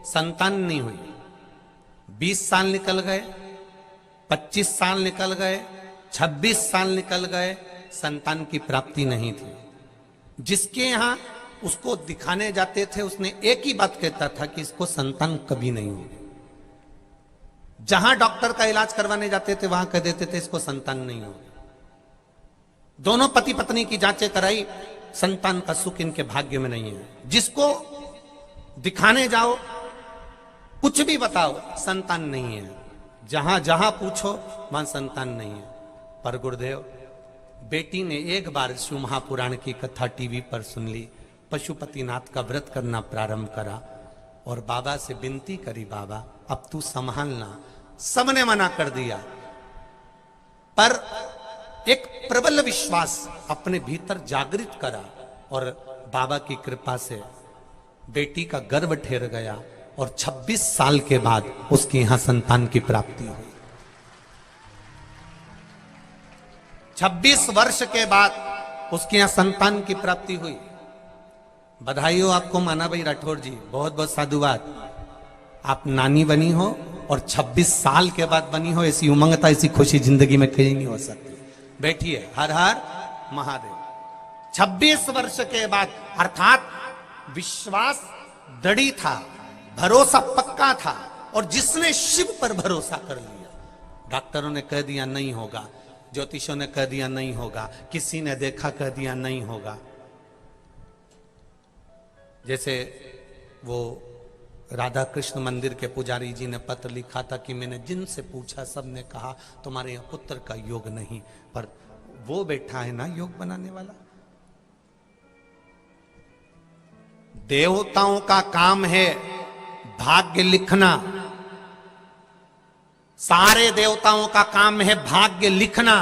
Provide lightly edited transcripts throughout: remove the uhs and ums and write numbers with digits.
संतान नहीं हुई। 20 साल निकल गए, 25 साल निकल गए, 26 साल निकल गए, संतान की प्राप्ति नहीं थी। जिसके यहां उसको दिखाने जाते थे उसने एक ही बात कहता था कि इसको संतान कभी नहीं होगी। जहां डॉक्टर का इलाज करवाने जाते थे वहां कह देते थे इसको संतान नहीं होगी। दोनों पति पत्नी की जांचें कराई, संतान का सुख इनके भाग्य में नहीं है। जिसको दिखाने जाओ, कुछ भी बताओ, संतान नहीं है। जहां जहां पूछो वहां संतान नहीं है। पर गुरुदेव, बेटी ने एक बार शिव महापुराण की कथा टीवी पर सुन ली, पशुपतिनाथ का व्रत करना प्रारंभ करा और बाबा से विनती करी, बाबा अब तू संभालना। सबने मना कर दिया, पर एक प्रबल विश्वास अपने भीतर जागृत करा और बाबा की कृपा से बेटी का गर्भ ठहर गया और 26 साल के बाद उसके यहां संतान की प्राप्ति हुई। 26 वर्ष के बाद उसके यहां संतान की प्राप्ति हुई। बधाई हो आपको माना भाई राठौर जी, बहुत बहुत साधुवाद। आप नानी बनी हो और 26 साल के बाद बनी हो, ऐसी उमंगता, ऐसी खुशी जिंदगी में कहीं नहीं हो सकती। बैठिए, हर हर महादेव। 26 वर्ष के बाद, अर्थात विश्वास दृढ़ था, भरोसा पक्का था, और जिसने शिव पर भरोसा कर लिया, डॉक्टरों ने कह दिया नहीं होगा, ज्योतिषों ने कह दिया नहीं होगा, किसी ने देखा कह दिया नहीं होगा। जैसे वो राधा कृष्ण मंदिर के पुजारी जी ने पत्र लिखा था कि मैंने जिनसे पूछा सबने कहा तुम्हारे यहां पुत्र का योग नहीं, पर वो बैठा है ना योग बनाने वाला। देवताओं का काम है भाग्य लिखना, सारे देवताओं का काम है भाग्य लिखना,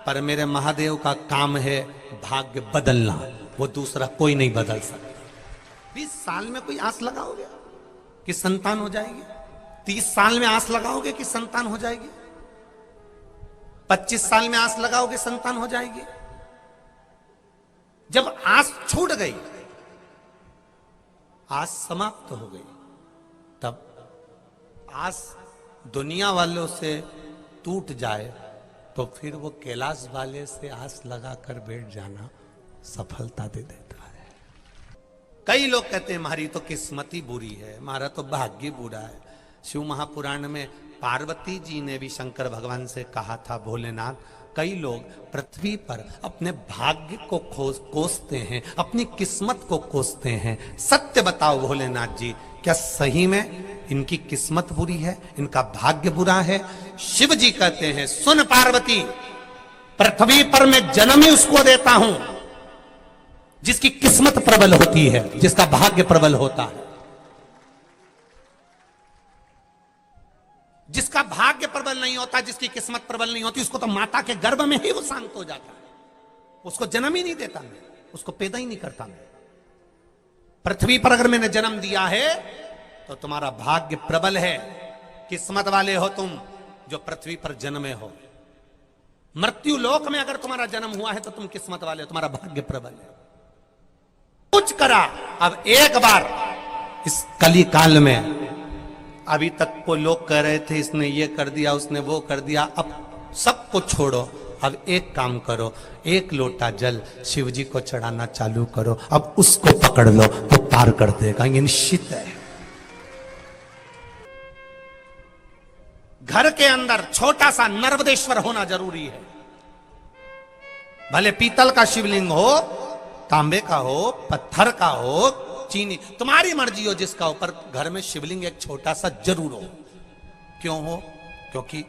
पर मेरे महादेव का काम है भाग्य बदलना। वो दूसरा कोई नहीं बदल सकता। 20 साल में कोई आस लगाओगे कि संतान हो जाएगी? 30 साल में आस लगाओगे कि संतान हो जाएगी? 25 साल में आस लगाओगे संतान हो जाएगी? जब आस छूट गई, आस समाप्त हो गई, तब आस दुनिया वालों से टूट जाए तो फिर वो कैलाश वाले से आस लगाकर बैठ जाना सफलता दे देता है। कई लोग कहते हैं हमारी तो किस्मत ही बुरी है, हमारा तो भाग्य बुरा है। शिव महापुराण में पार्वती जी ने भी शंकर भगवान से कहा था, भोलेनाथ, कई लोग पृथ्वी पर अपने भाग्य को कोसते हैं, अपनी किस्मत को कोसते हैं। सत्य बताओ भोलेनाथ जी, क्या सही में इनकी किस्मत बुरी है, इनका भाग्य बुरा है? शिव जी कहते हैं, सुन पार्वती, पृथ्वी पर मैं जन्म ही उसको देता हूं जिसकी किस्मत प्रबल होती है, जिसका भाग्य प्रबल होता है। जिसका भाग्य प्रबल नहीं होता, जिसकी किस्मत प्रबल नहीं होती, उसको तो माता के गर्भ में ही वो शांत हो जाता है। उसको जन्म ही नहीं देता मैं, उसको पैदा ही नहीं करता मैं। पृथ्वी पर अगर मैंने जन्म दिया है तो तुम्हारा भाग्य प्रबल है, किस्मत वाले हो तुम जो पृथ्वी पर जन्मे हो। मृत्यु लोक में अगर तुम्हारा जन्म हुआ है तो तुम किस्मत वाले हो, तुम्हारा भाग्य प्रबल है। कुछ करा, अब एक बार इस कली काल में, अभी तक को लोग कह रहे थे इसने ये कर दिया, उसने वो कर दिया, अब सबको छोड़ो, अब एक काम करो, एक लोटा जल शिव जी को चढ़ाना चालू करो, अब उसको पकड़ लो तो पार कर देगा, ये निश्चित है। घर के अंदर छोटा सा नर्मदेश्वर होना जरूरी है, भले पीतल का शिवलिंग हो, तांबे का हो, पत्थर का हो, चीनी, तुम्हारी मर्जी हो जिसका ऊपर, घर में शिवलिंग एक छोटा सा जरूर हो। क्यों हो? क्योंकि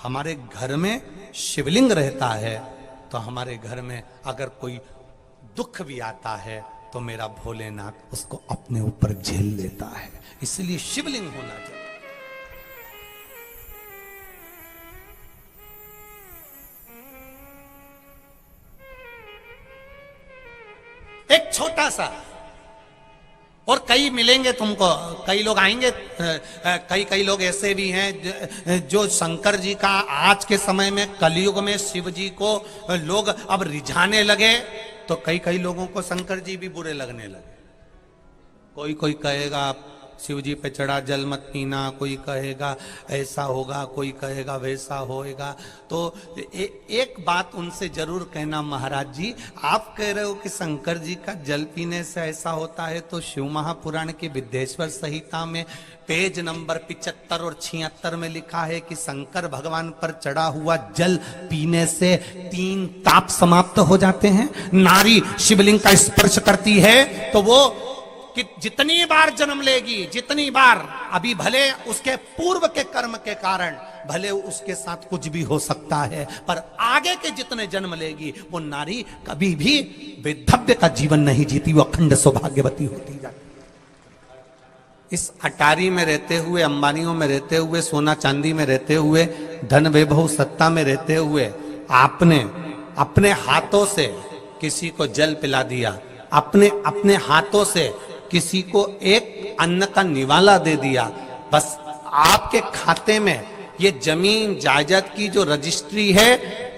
हमारे घर में शिवलिंग रहता है तो हमारे घर में अगर कोई दुख भी आता है तो मेरा भोलेनाथ उसको अपने ऊपर झेल लेता है, इसलिए शिवलिंग होना चाहिए। एक छोटा सा, और कई मिलेंगे तुमको, कई लोग आएंगे, कई लोग ऐसे भी हैं जो शंकर जी का आज के समय में कलयुग में शिव जी को लोग अब रिझाने लगे तो कई लोगों को शंकर जी भी बुरे लगने लगे। कोई कहेगा शिव जी पे चढ़ा जल मत पीना, कोई कहेगा ऐसा होगा, कोई कहेगा वैसा होएगा। तो एक बात उनसे जरूर कहना, महाराज जी आप कह रहे हो कि शंकर जी का जल पीने से ऐसा होता है, तो शिव महापुराण की विद्येश्वर संहिता में पेज नंबर 75 और 76 में लिखा है कि शंकर भगवान पर चढ़ा हुआ जल पीने से 3 ताप समाप्त हो जाते हैं। नारी शिवलिंग का स्पर्श करती है तो वो कि जितनी बार जन्म लेगी, जितनी बार, अभी भले उसके पूर्व के कर्म के कारण भले उसके साथ कुछ भी हो सकता है, पर आगे के जितने जन्म लेगी वो नारी कभी भी वैधव्य का जीवन नहीं जीती, वो अखंड सौभाग्यवती होती जाती। इस अटारी में रहते हुए, अंबानियों में रहते हुए, सोना चांदी में रहते हुए, धन वैभव सत्ता में रहते हुए आपने अपने हाथों से किसी को जल पिला दिया, अपने हाथों से किसी को एक अन्न का निवाला दे दिया, बस आपके खाते में ये जमीन जायदाद की जो रजिस्ट्री है,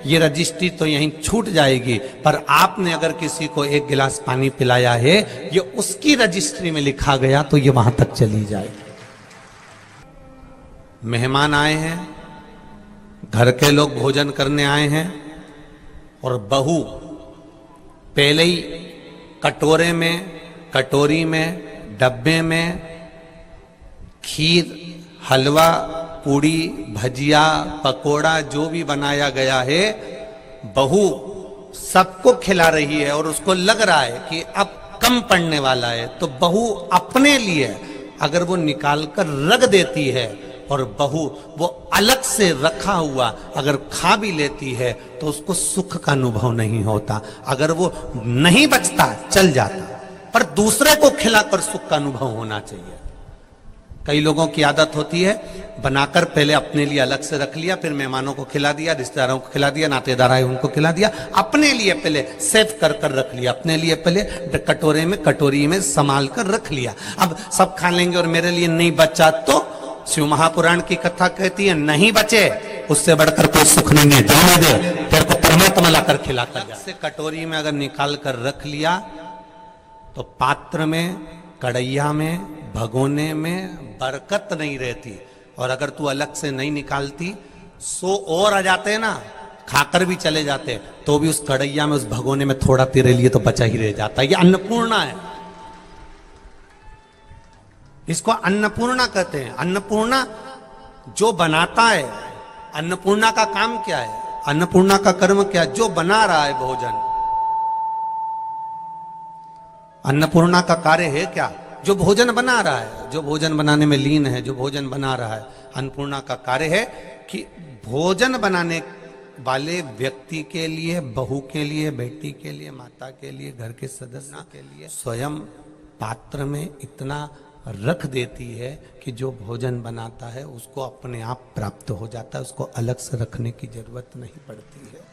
ये रजिस्ट्री तो यहीं छूट जाएगी, पर आपने अगर किसी को एक गिलास पानी पिलाया है, ये उसकी रजिस्ट्री में लिखा गया तो ये वहां तक चली जाएगी। मेहमान आए हैं, घर के लोग भोजन करने आए हैं, और बहू पहले ही कटोरे में, कटोरी में, डब्बे में खीर, हलवा, पूड़ी, भजिया, पकोड़ा जो भी बनाया गया है, बहू सबको खिला रही है और उसको लग रहा है कि अब कम पड़ने वाला है, तो बहू अपने लिए अगर वो निकाल कर रख देती है और बहू वो अलग से रखा हुआ अगर खा भी लेती है तो उसको सुख का अनुभव नहीं होता, अगर वो नहीं बचता चल जाता, पर दूसरे को खिलाकर सुख का अनुभव होना चाहिए। कई लोगों की आदत होती है बनाकर पहले अपने लिए अलग से रख लिया, फिर मेहमानों को खिला दिया, रिश्तेदारों को खिला दिया, नातेदार आए उनको खिला दिया, अपने लिए पहले सेव कर कर रख लिया, अपने लिए पहले कटोरे में, कटोरी में संभाल कर रख लिया। अब सब खा लेंगे और मेरे लिए नहीं बचा, तो शिव महापुराण की कथा कहती है नहीं बचे उससे बढ़कर कोई सुख नहीं है, जाने दे, तेरे को परमात्मा लाकर खिलाता जा। से कटोरी में अगर निकाल कर रख लिया तो पात्र में, कढ़ैया में, भगोने में बरकत नहीं रहती, और अगर तू अलग से नहीं निकालती 100 और आ जाते ना, खाकर भी चले जाते, तो भी उस कढ़ैया में, उस भगोने में थोड़ा तेरे लिए तो बचा ही रह जाता। ये अन्नपूर्णा है, इसको अन्नपूर्णा कहते हैं। अन्नपूर्णा जो बनाता है, अन्नपूर्णा का काम क्या है, अन्नपूर्णा का कर्म क्या है, जो बना रहा है भोजन, अन्नपूर्णा का कार्य है क्या, जो भोजन बना रहा है, जो भोजन बनाने में लीन है, जो भोजन बना रहा है। अन्नपूर्णा का कार्य है कि भोजन बनाने वाले व्यक्ति के लिए, बहू के लिए, बेटी के लिए, माता के लिए, घर के सदस्य के लिए स्वयं पात्र में इतना रख देती है कि जो भोजन बनाता है उसको अपने आप प्राप्त हो जाता है, उसको अलग से रखने की जरूरत नहीं पड़ती है।